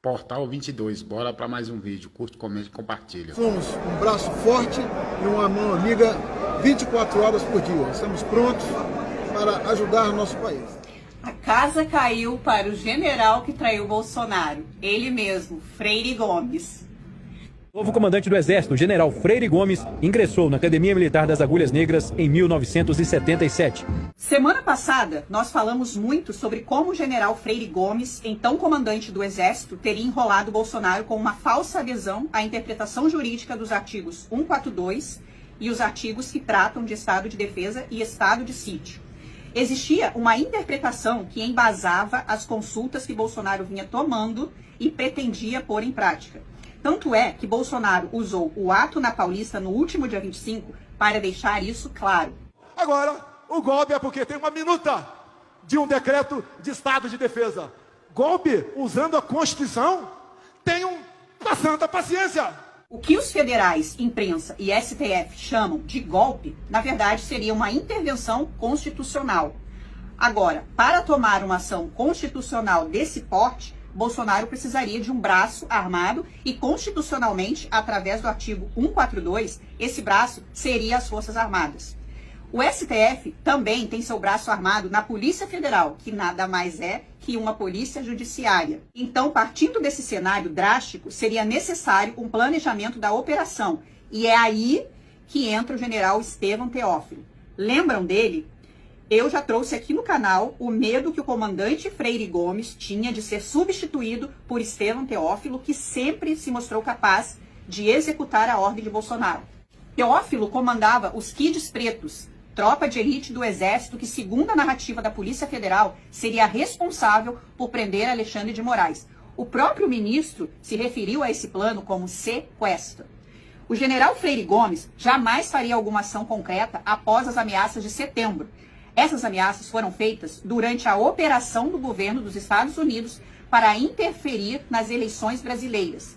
Portal 22, bora para mais um vídeo. Curte, comente e compartilha. Somos um braço forte e uma mão amiga 24 horas por dia. Estamos prontos para ajudar o nosso país. A casa caiu para o general que traiu Bolsonaro. Ele mesmo, Freire Gomes. O novo comandante do Exército, o general Freire Gomes, ingressou na Academia Militar das Agulhas Negras em 1977. Semana passada, nós falamos muito sobre como o general Freire Gomes, então comandante do Exército, teria enrolado Bolsonaro com uma falsa adesão à interpretação jurídica dos artigos 142 e os artigos que tratam de estado de defesa e estado de sítio. Existia uma interpretação que embasava as consultas que Bolsonaro vinha tomando e pretendia pôr em prática. Tanto é que Bolsonaro usou o ato na Paulista no último dia 25 para deixar isso claro. Agora, o golpe é porque tem uma minuta de um decreto de estado de defesa. Golpe usando a Constituição? Tenham uma santa paciência. O que os federais, imprensa e STF chamam de golpe, na verdade seria uma intervenção constitucional. Agora, para tomar uma ação constitucional desse porte, Bolsonaro precisaria de um braço armado e, constitucionalmente, através do artigo 142, esse braço seria as Forças Armadas. O STF também tem seu braço armado na Polícia Federal, que nada mais é que uma polícia judiciária. Então, partindo desse cenário drástico, seria necessário um planejamento da operação. E é aí que entra o general Estevão Teófilo. Lembram dele? Eu já trouxe aqui no canal o medo que o comandante Freire Gomes tinha de ser substituído por Estevão Teófilo, que sempre se mostrou capaz de executar a ordem de Bolsonaro. Teófilo comandava os Kids Pretos, tropa de elite do Exército que, segundo a narrativa da Polícia Federal, seria responsável por prender Alexandre de Moraes. O próprio ministro se referiu a esse plano como sequestro. O general Freire Gomes jamais faria alguma ação concreta após as ameaças de setembro. Essas ameaças foram feitas durante a operação do governo dos Estados Unidos para interferir nas eleições brasileiras.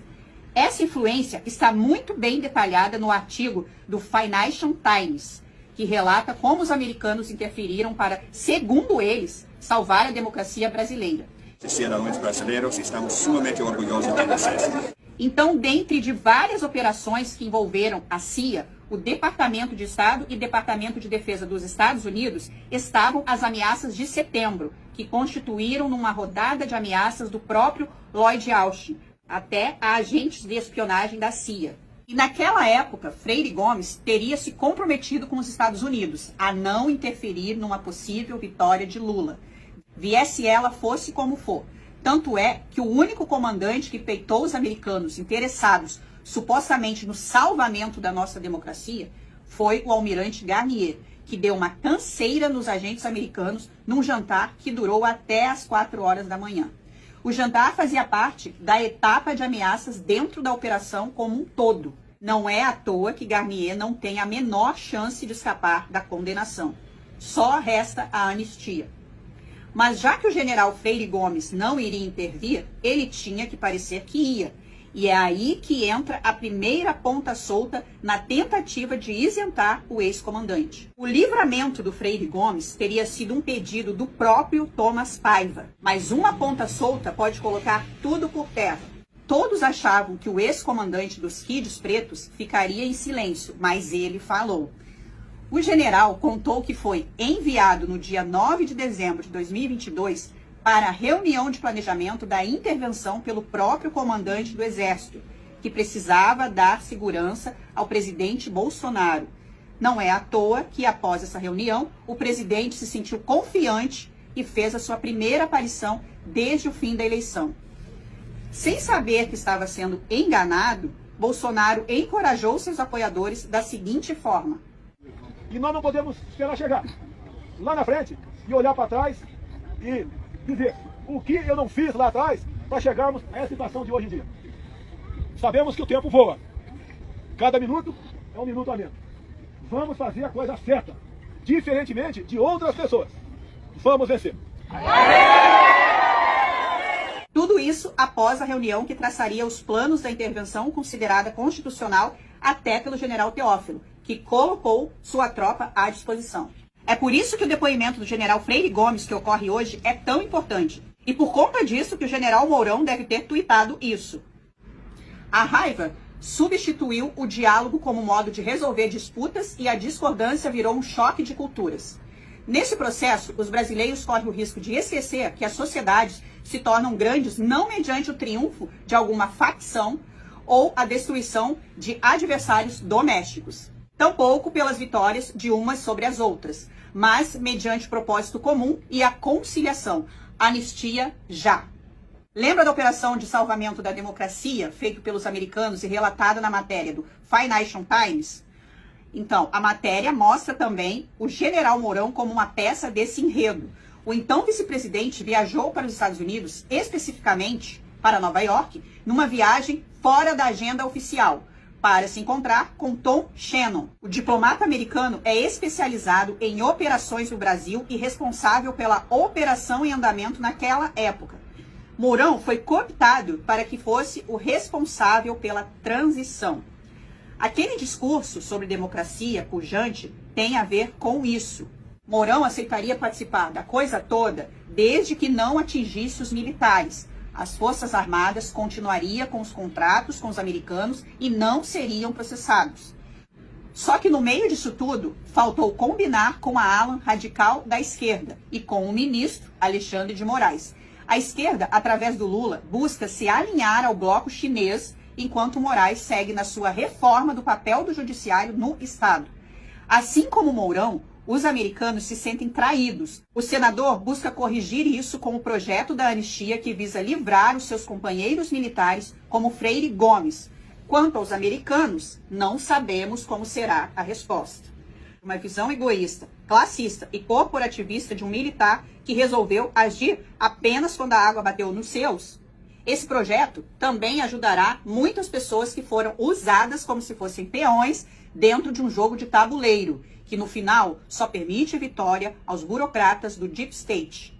Essa influência está muito bem detalhada no artigo do Financial Times, que relata como os americanos interferiram para, segundo eles, salvar a democracia brasileira. Cidadãos brasileiros, estamos sumamente orgulhosos de vocês. Então, dentre de várias operações que envolveram a CIA, o Departamento de Estado e Departamento de Defesa dos Estados Unidos, estavam as ameaças de setembro, que constituíram numa rodada de ameaças do próprio Lloyd Austin, até a agentes de espionagem da CIA. E naquela época, Freire Gomes teria se comprometido com os Estados Unidos a não interferir numa possível vitória de Lula, viesse ela fosse como for. Tanto é que o único comandante que peitou os americanos interessados supostamente no salvamento da nossa democracia foi o almirante Garnier, que deu uma canseira nos agentes americanos num jantar que durou até as 4 horas da manhã. O jantar fazia parte da etapa de ameaças dentro da operação como um todo. Não é à toa que Garnier não tem a menor chance de escapar da condenação. Só resta a anistia. Mas já que o general Freire Gomes não iria intervir, ele tinha que parecer que ia. E é aí que entra a primeira ponta solta na tentativa de isentar o ex-comandante. O livramento do Freire Gomes teria sido um pedido do próprio Thomas Paiva, mas uma ponta solta pode colocar tudo por terra. Todos achavam que o ex-comandante dos Kids Pretos ficaria em silêncio, mas ele falou. O general contou que foi enviado no dia 9 de dezembro de 2022 para a reunião de planejamento da intervenção pelo próprio comandante do Exército, que precisava dar segurança ao presidente Bolsonaro. Não é à toa que, após essa reunião, o presidente se sentiu confiante e fez a sua primeira aparição desde o fim da eleição. Sem saber que estava sendo enganado, Bolsonaro encorajou seus apoiadores da seguinte forma. E nós não podemos esperar chegar lá na frente e olhar para trás e dizer o que eu não fiz lá atrás para chegarmos a essa situação de hoje em dia. Sabemos que o tempo voa. Cada minuto é um minuto a menos. Vamos fazer a coisa certa, diferentemente de outras pessoas. Vamos vencer. Tudo isso após a reunião que traçaria os planos da intervenção considerada constitucional até pelo general Teófilo, que colocou sua tropa à disposição. É por isso que o depoimento do general Freire Gomes, que ocorre hoje, é tão importante. E por conta disso que o general Mourão deve ter tuitado isso. A raiva substituiu o diálogo como modo de resolver disputas e a discordância virou um choque de culturas. Nesse processo, os brasileiros correm o risco de esquecer que as sociedades se tornam grandes não mediante o triunfo de alguma facção ou a destruição de adversários domésticos, tampouco pelas vitórias de umas sobre as outras, mas mediante o propósito comum e a conciliação. Anistia já. Lembra da operação de salvamento da democracia feita pelos americanos e relatada na matéria do Financial Times? Então, a matéria mostra também o general Mourão como uma peça desse enredo. O então vice-presidente viajou para os Estados Unidos, especificamente para Nova York, numa viagem fora da agenda oficial, para se encontrar com Tom Shannon. O diplomata americano é especializado em operações no Brasil e responsável pela operação em andamento naquela época. Mourão foi cooptado para que fosse o responsável pela transição. Aquele discurso sobre democracia pujante tem a ver com isso. Mourão aceitaria participar da coisa toda desde que não atingisse os militares. As Forças Armadas continuariam com os contratos com os americanos e não seriam processados. Só que no meio disso tudo, faltou combinar com a ala radical da esquerda e com o ministro Alexandre de Moraes. A esquerda, através do Lula, busca se alinhar ao bloco chinês, enquanto Moraes segue na sua reforma do papel do judiciário no Estado. Assim como Mourão, os americanos se sentem traídos. O senador busca corrigir isso com o projeto da anistia que visa livrar os seus companheiros militares, como Freire Gomes. Quanto aos americanos, não sabemos como será a resposta. Uma visão egoísta, classista e corporativista de um militar que resolveu agir apenas quando a água bateu nos seus. Esse projeto também ajudará muitas pessoas que foram usadas como se fossem peões dentro de um jogo de tabuleiro, que no final só permite vitória aos burocratas do Deep State.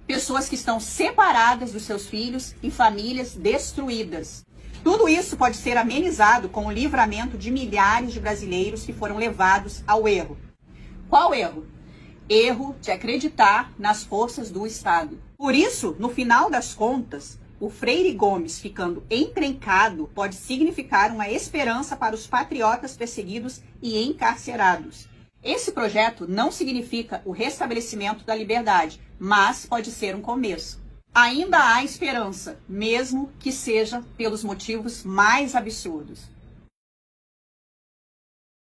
Pessoas que estão separadas dos seus filhos e famílias destruídas. Tudo isso pode ser amenizado com o livramento de milhares de brasileiros que foram levados ao erro. Qual erro? Erro de acreditar nas forças do Estado. Por isso, no final das contas, o Freire Gomes ficando encrencado pode significar uma esperança para os patriotas perseguidos e encarcerados. Esse projeto não significa o restabelecimento da liberdade, mas pode ser um começo. Ainda há esperança, mesmo que seja pelos motivos mais absurdos.